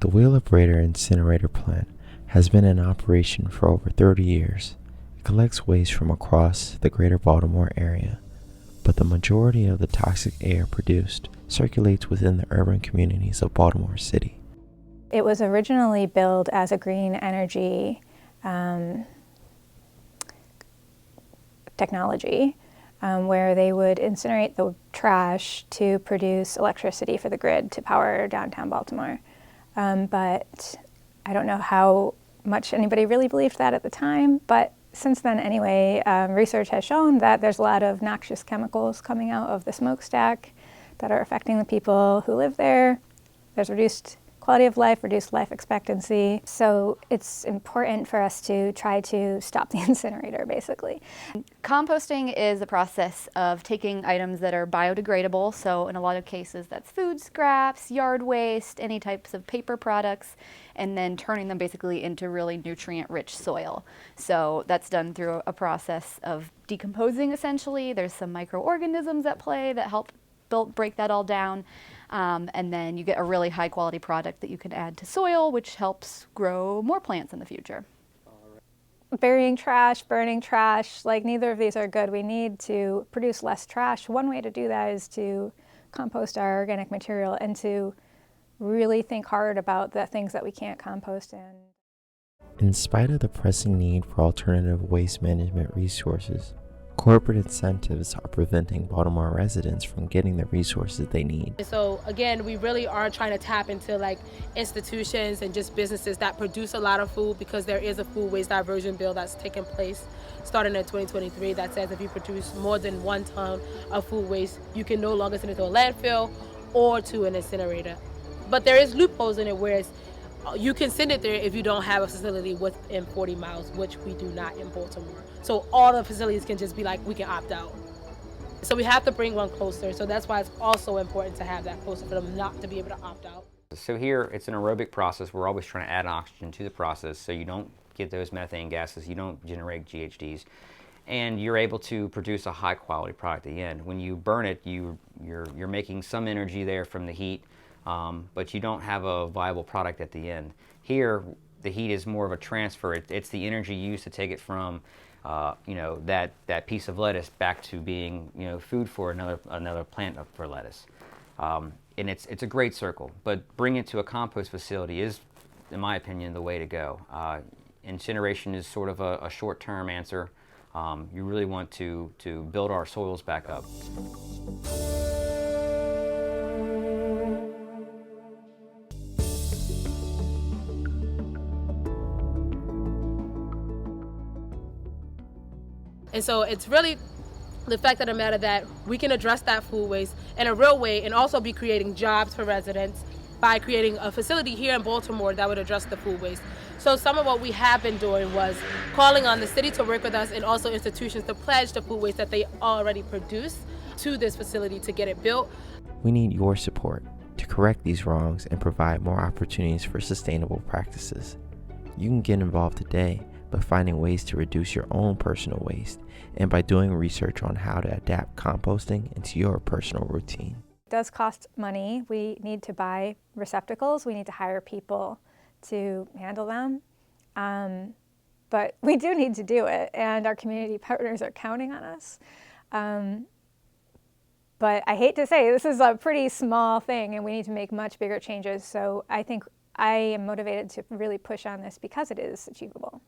The Wheelabrator incinerator plant has been in operation for over 30 years. It collects waste from across the greater Baltimore area, but the majority of the toxic air produced circulates within the urban communities of Baltimore City. It was originally billed as a green energy technology where they would incinerate the trash to produce electricity for the grid to power downtown Baltimore. But I don't know how much anybody really believed that at the time, but since then anyway, research has shown that there's a lot of noxious chemicals coming out of the smokestack that are affecting the people who live there. There's reduced quality of life, reduced life expectancy. So it's important for us to try to stop the incinerator, basically. Composting is the process of taking items that are biodegradable, so in a lot of cases that's food scraps, yard waste, any types of paper products, and then turning them basically into really nutrient-rich soil. So that's done through a process of decomposing, essentially. There's some microorganisms at play that help break that all down. And then you get a really high quality product that you can add to soil, which helps grow more plants in the future. Burying trash, burning trash, like neither of these are good. We need to produce less trash. One way to do that is to compost our organic material and to really think hard about the things that we can't compost in. In spite of the pressing need for alternative waste management resources, corporate incentives are preventing Baltimore residents from getting the resources they need. So again, we really are trying to tap into like institutions and just businesses that produce a lot of food, because there is a food waste diversion bill that's taking place starting in 2023 that says if you produce more than 1 ton of food waste, you can no longer send it to a landfill or to an incinerator. But there is loopholes in it where you can send it there if you don't have a facility within 40 miles, which we do not in Baltimore. So all the facilities can just be like, we can opt out. So we have to bring one closer. So that's why it's also important to have that closer for them not to be able to opt out. So here, it's an aerobic process. We're always trying to add oxygen to the process so you don't get those methane gases, you don't generate GHGs, and you're able to produce a high quality product at the end. When you burn it, you're making some energy there from the heat, but you don't have a viable product at the end. Here, the heat is more of a transfer. It's the energy used to take it from that piece of lettuce back to being food for another plant for lettuce. And it's a great circle, but bringing it to a compost facility is, in my opinion, the way to go. Incineration is sort of a short-term answer. You really want to build our soils back up. And so it's really the fact of the matter that we can address that food waste in a real way and also be creating jobs for residents by creating a facility here in Baltimore that would address the food waste. So some of what we have been doing was calling on the city to work with us and also institutions to pledge the food waste that they already produce to this facility to get it built. We need your support to correct these wrongs and provide more opportunities for sustainable practices. You can get involved today by finding ways to reduce your own personal waste and by doing research on how to adapt composting into your personal routine. It does cost money. We need to buy receptacles. We need to hire people to handle them. But we do need to do it, and our community partners are counting on us. But I hate to say, this is a pretty small thing, and we need to make much bigger changes. So I think I am motivated to really push on this because it is achievable.